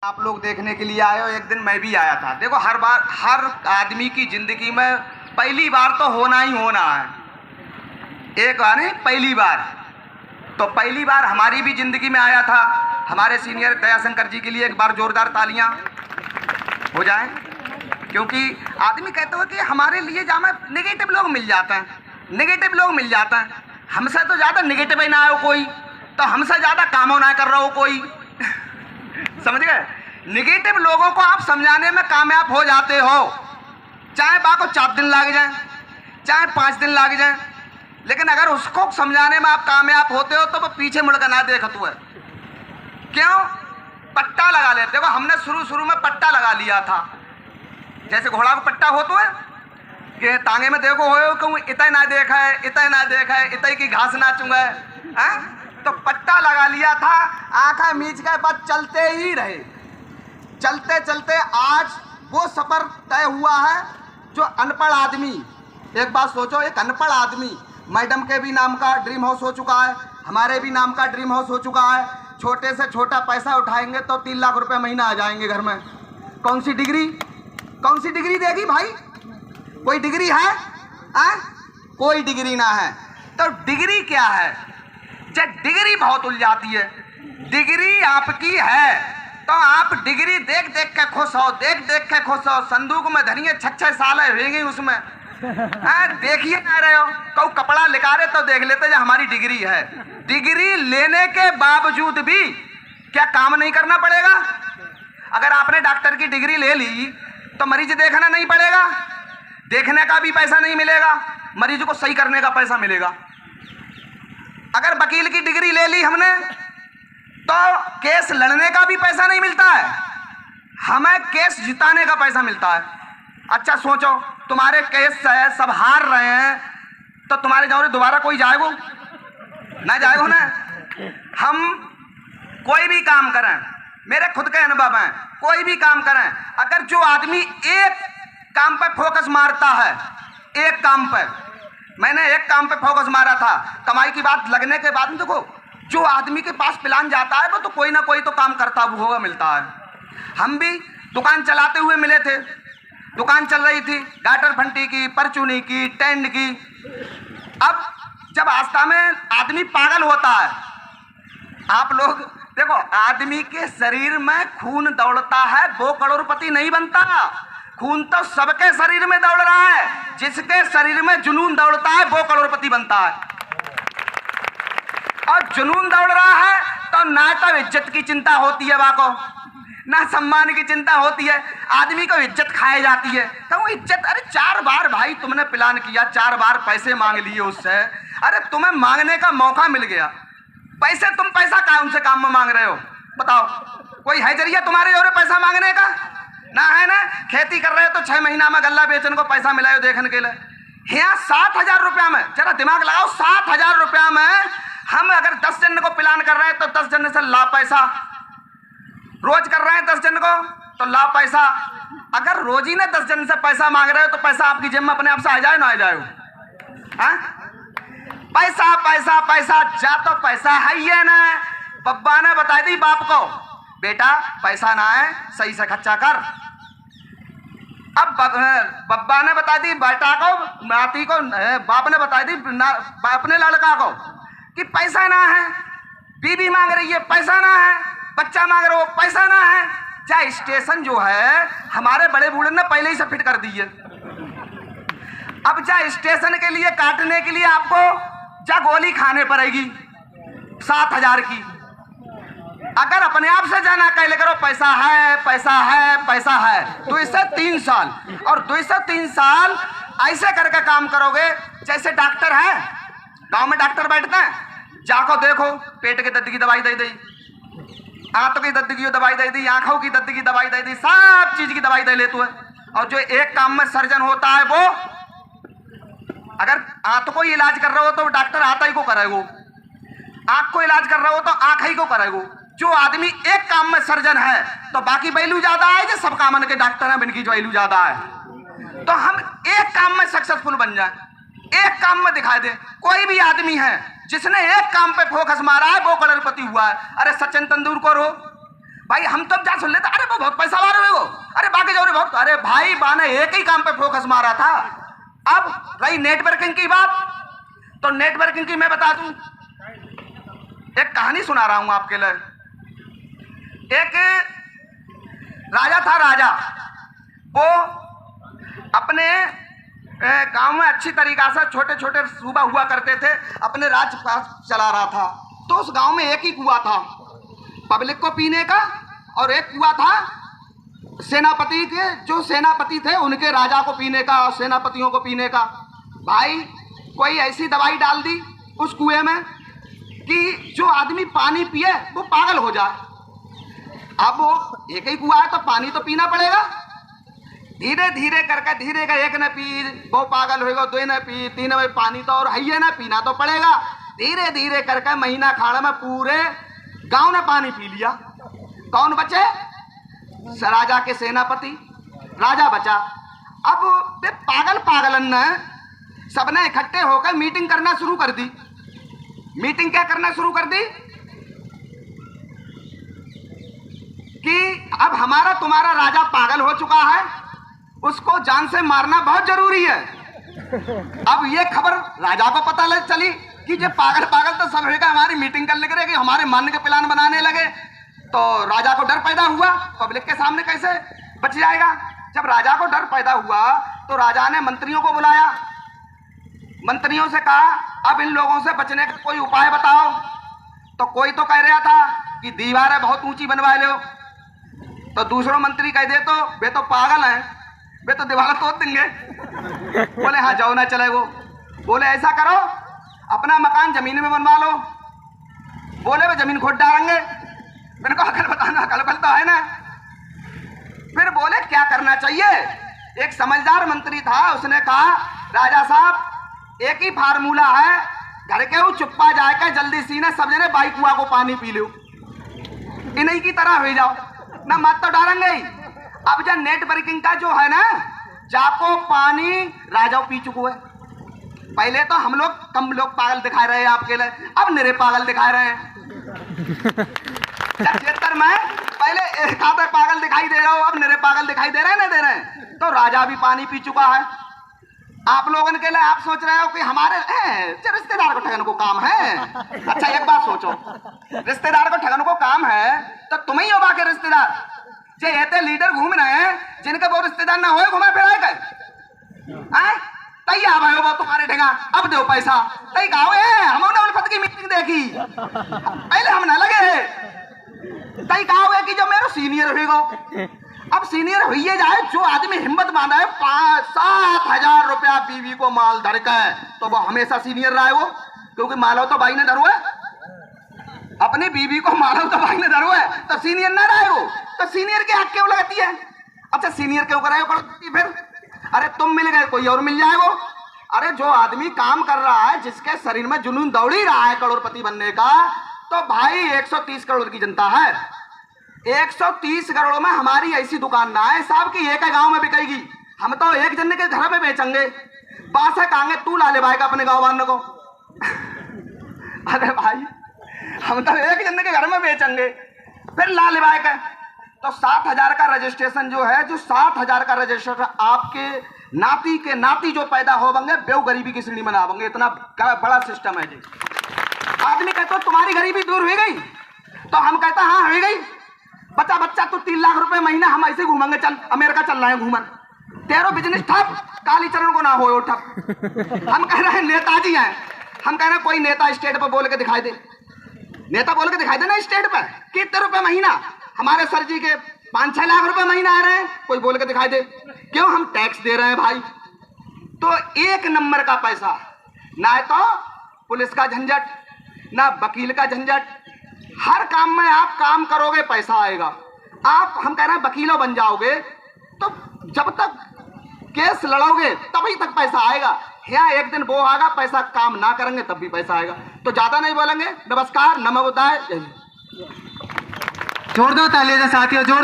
आप लोग देखने के लिए आए हो। एक दिन मैं भी आया था। देखो, हर बार हर आदमी की जिंदगी में पहली बार तो होना ही होना है। एक बार नहीं, पहली बार। तो पहली बार हमारी भी जिंदगी में आया था। हमारे सीनियर दयाशंकर जी के लिए एक बार जोरदार तालियां हो जाएं, क्योंकि आदमी कहते हो कि हमारे लिए जहाँ में नेगेटिव लोग मिल जाते हैं, नेगेटिव लोग मिल जाते हैं। हमसे तो ज़्यादा नेगेटिव ही ना आयो कोई, तो हमसे ज़्यादा कामों ना कर रहा हो कोई। समझ गए? निगेटिव लोगों को आप समझाने में कामयाब हो जाते हो, चाहे बाको 4 दिन लग जाए, चाहे 5 दिन लग जाए, लेकिन अगर उसको समझाने में आप कामयाब होते हो तो वो पीछे मुड़कर ना देखत हुए। क्यों? पट्टा लगा लेते। देखो, हमने शुरू में पट्टा लगा लिया था, जैसे घोड़ा को पट्टा हो तो है कि तांगे में देखो हो कहूँ इतना ना देखा है, इतना ना देखा है, इतना की घास ना चुंगा है। तो पट्टा लगा लिया था, आंखें मीच के बाद चलते ही रहे। चलते चलते आज वो सफर तय हुआ है जो अनपढ़ आदमी, एक बात सोचो, एक अनपढ़ आदमी, मैडम के भी नाम का ड्रीम हाउस हो चुका है, हमारे भी नाम का ड्रीम हाउस हो चुका है। छोटे से छोटा पैसा उठाएंगे तो 3 लाख रुपए महीना आ जाएंगे घर में। कौन सी डिग्री देगी भाई? कोई डिग्री है? कोई डिग्री ना है। तो डिग्री क्या है? जब डिग्री बहुत उलझाती है। डिग्री आपकी है तो आप डिग्री देख देख के खुश हो, देख देख के खुश हो। संदूक में धरिए 6-6 साल रहेंगे उसमें, देखिए ना रहे हो। कौ कपड़ा लिखा रहे तो देख लेते जो हमारी डिग्री है। डिग्री लेने के बावजूद भी क्या काम नहीं करना पड़ेगा? अगर आपने डॉक्टर की डिग्री ले ली तो मरीज देखना नहीं पड़ेगा, देखने का भी पैसा नहीं मिलेगा, मरीज को सही करने का पैसा मिलेगा। अगर वकील की डिग्री ले ली हमने तो केस लड़ने का भी पैसा नहीं मिलता है, हमें केस जिताने का पैसा मिलता है। अच्छा सोचो, तुम्हारे केस है, सब हार रहे हैं, तो तुम्हारे जाओ दोबारा कोई जाएगो ना? जाएगो ना? हम कोई भी काम करें, मेरे खुद के अनुभव हैं, कोई भी काम करें, अगर जो आदमी एक काम पर फोकस मारता है, एक काम पर, मैंने एक काम पे फोकस मारा था, कमाई की बात लगने के बाद में देखो, जो आदमी के पास प्लान जाता है वो तो कोई ना कोई तो काम करता हुआ मिलता है। हम भी दुकान चलाते हुए मिले थे, दुकान चल रही थी गाटर फंटी की, परचूनी की, टेंट की। अब जब आस्था में आदमी पागल होता है, आप लोग देखो, आदमी के शरीर में खून दौड़ता है, वो करोड़पति नहीं बनता। खून तो सबके शरीर में दौड़ रहा है, जिसके शरीर में जुनून दौड़ता है वो करोड़पति बनता है। और जुनून दौड़ रहा है तो ना तो इज्जत की चिंता होती है वाको, ना सम्मान की चिंता होती है। आदमी को इज्जत खाई जाती है, तो वो इज्जत, अरे 4 बार भाई तुमने प्लान किया, 4 बार पैसे मांग लिए उससे, अरे तुम्हें मांगने का मौका मिल गया, पैसे, तुम पैसा कौन से काम में मांग रहे हो? बताओ, कोई है जरिया तुम्हारे और पैसा मांगने का? ना है ना? खेती कर रहे हो तो 6 महीना में गल्ला बेचने को पैसा मिला देखने के लिए। यहाँ 7,000 रुपया में, जरा दिमाग लगाओ, 7,000 रुपया में हम अगर 10 जन को प्लान कर रहे हैं तो 10 जन से ला पैसा, रोज कर रहे हैं 10 जन को तो ला पैसा। अगर रोज ही ने 10 जन से पैसा मांग रहे हो तो पैसा आपकी जेब में अपने आप से आ जाए ना आ जाए? पैसा पैसा पैसा, जा तो पैसा है ही ना। बब्बा ने बता दी बाप को, बेटा पैसा ना है, सही से खर्चा कर। अब बब्बा ने बता दी बेटा को, नाती को, बाप ने बता दी अपने लड़का को कि पैसा ना है, बीवी मांग रही है पैसा ना है, बच्चा मांग रहा हो पैसा ना है। जा स्टेशन जो है हमारे बड़े बूढ़े ने पहले ही से फिट कर दी है। अब जा स्टेशन के लिए काटने के लिए आपको जा गोली खाने पड़ेगी 7,000 की। अगर अपने आप से जाना कहले करो पैसा है पैसा है पैसा है, 2 से 3 साल, और 2 से 3 साल ऐसे करके काम करोगे जैसे डॉक्टर है, गांव में डॉक्टर बैठते हैं, जाको देखो पेट के दर्द की दवाई दे दी, आंतों की दर्द की दवाई दे दी, आंखों की दर्द की दवाई दे दी, सब चीज की दवाई दे लेते है। और जो एक काम में सर्जन होता है वो, अगर आंतों को इलाज कर रहे हो तो डॉक्टर आता ही को करेगो, आंख को इलाज कर रहे हो तो आंख ही को करेगो। जो आदमी एक काम में सर्जन है तो बाकी वैल्यू ज्यादा है, जो सब काम के डॉक्टर हैं इनकी जो वैल्यू ज्यादा है। तो हम एक काम में सक्सेसफुल बन जाए, एक काम में दिखाई दे। कोई भी आदमी है जिसने एक काम पे फोकस मारा है वो करोड़पति हुआ है। अरे सचिन तेंदुलकर हो, भाई हम तब जा सुन लेते, अरे वो बहुत पैसा मारे हुए वो, अरे बाकी जो बहुत, अरे भाई बाने एक ही काम पे फोकस मारा था। अब रही नेटवर्किंग की बात, तो नेटवर्किंग की मैं बता दूं, एक कहानी सुना रहा हूं आपके लिए। एक राजा था, राजा वो अपने गांव में अच्छी तरीका से छोटे छोटे सूबा हुआ करते थे, अपने राज चला रहा था। तो उस गांव में एक ही कुआं था पब्लिक को पीने का, और एक कुआं था सेनापति के, जो सेनापति थे उनके राजा को पीने का और सेनापतियों को पीने का। भाई कोई ऐसी दवाई डाल दी उस कुएं में कि जो आदमी पानी पिए वो पागल हो जाए। अब वो एक ही कुआं है तो पानी तो पीना पड़ेगा। धीरे धीरे करके, धीरे का एक न पी वो पागल होगा, दो न पी, तीन में पानी तो और है ना, पीना तो पड़ेगा। धीरे धीरे करके महीना खाड़ में पूरे गांव ने पानी पी लिया। कौन बचे? राजा के सेनापति, राजा बचा। अब पागल पागलन ने सबने इकट्ठे होकर मीटिंग करना शुरू कर दी। मीटिंग क्या करना शुरू कर दी कि अब हमारा तुम्हारा राजा पागल हो चुका है, उसको जान से मारना बहुत जरूरी है। अब ये खबर राजा को पता चली कि ये पागल पागल तो सब रहेगा, हमारी मीटिंग करने के लिए हमारे मन के प्लान बनाने लगे। तो राजा को डर पैदा हुआ, पब्लिक के सामने कैसे बच जाएगा। जब राजा को डर पैदा हुआ तो राजा ने मंत्रियों को बुलाया, मंत्रियों से कहा अब इन लोगों से बचने का कोई उपाय बताओ। तो कोई तो कह रहा था कि दीवारें बहुत ऊंची बनवा लो, तो दूसरों मंत्री कह दे तो वे तो पागल हैं, वे तो दीवार तोड़ देंगे। बोले हाँ जाओ ना चले। वो बोले ऐसा करो अपना मकान जमीन में बनवा लो। बोले वे जमीन खोद डालेंगे। मैंने कहा अकल बताना, अकल बल तो है ना। फिर बोले क्या करना चाहिए। एक समझदार मंत्री था, उसने कहा राजा साहब एक ही फार्मूला है, घर के वो चुप्पा जाकर जल्दी सीने सब जने बाई कुआ को पानी पी लो, इन्हीं की तरह हो जाओ ना, मत तो डालेंगे ही। अब जब नेटवर्किंग का जो है ना, जाको पानी राजा पी चुको है। पहले तो हम लोग कम लोग पागल दिखा रहे हैं आपके लिए, अब निरे पागल दिखा रहे हैं। 76 में पहले एक आधे पागल दिखाई दे रहा हो, अब निरे पागल दिखाई दे रहे हैं, ना दे रहे हैं। तो राजा भी पानी पी चुका है। आप लोगों के लिए आप सोच रहे हो कि हमारे रिश्तेदार को ठगने को काम है। अच्छा एक बात सोचो, रिश्तेदार को ठगने को काम है तो तुम ही हो बाकी रिश्तेदार। जो ऐसे लीडर घूम रहे हैं जिनके वो रिश्तेदार ना हो, घुमा फिराए गए तई आ भाई वो तुम्हारे ठेगा, अब दो पैसा तई गाँव है। हमने उल्फत की मीटिंग देखी, पहले हम ना लगे तई गाँव है कि जो मेरे सीनियर होगा। अब सीनियर हुई जाए, जो आदमी हिम्मत बांधा है 5-7 रुपया बीवी को माल धर के, तो वो हमेशा सीनियर रहा है वो, क्योंकि मालो तो भाई ने धरो है, अपनी बीवी को मालो तो भाई ने धरो है, तो सीनियर ना रहा है वो। तो सीनियर के हक क्यों लगाती है? अच्छा सीनियर क्यों कराए फिर? अरे तुम मिल गए, कोई और मिल जाए वो। अरे जो आदमी काम कर रहा है, जिसके शरीर में जुनून दौड़ ही रहा है करोड़पति बनने का, तो भाई 130 करोड़ की जनता है। 130 करोड़ में हमारी ऐसी दुकान ना है साहब की एक गांव में बिकेगी। हम तो एक जन के घर में बेचेंगे, बासा कहेंगे तू ला ले भाई का अपने गांव वालों को। अरे भाई हम तो एक जन के घर में बेचेंगे, फिर ला ले भाई का। तो 7,000 का रजिस्ट्रेशन जो है, जो 7,000 का रजिस्ट्रेशन आपके नाती के नाती जो पैदा हो बंगे बेव गरीबी की श्रेणी में ना बंगे, इतना बड़ा सिस्टम है जी। आदमी कहते तुम्हारी गरीबी दूर हो गई, तो हम कहते हाँ हो गई। बच्चा बच्चा तो 3 लाख रुपए महीना हम ऐसे घूमेंगे, चल अमेरिका चल रहे हैं घूमन, तेरो बिजनेस ठप, कालीचरण को ना हो ठप। हम कह रहे हैं नेताजी हैं, हम कह रहे हैं कोई नेता स्टेट पर बोल के दिखाई दे, नेता बोल के दिखाई दे ना स्टेट पर कितने रुपए महीना। हमारे सर जी के 5-6 लाख रुपए महीना आ रहे हैं, कोई बोल के दिखाई दे। क्यों? हम टैक्स दे रहे हैं भाई। तो एक नंबर का पैसा, ना तो पुलिस का झंझट, ना वकील का झंझट। हर काम में आप काम करोगे पैसा आएगा। आप हम कह रहे हैं वकीलों बन जाओगे तो जब तक केस लड़ोगे तभी तक पैसा आएगा। यहाँ एक दिन वो आएगा, पैसा काम ना करेंगे तब भी पैसा आएगा। तो ज्यादा नहीं बोलेंगे। नमस्कार, नमो बुद्धाय। जोर दो तालियां साथियों, जोर।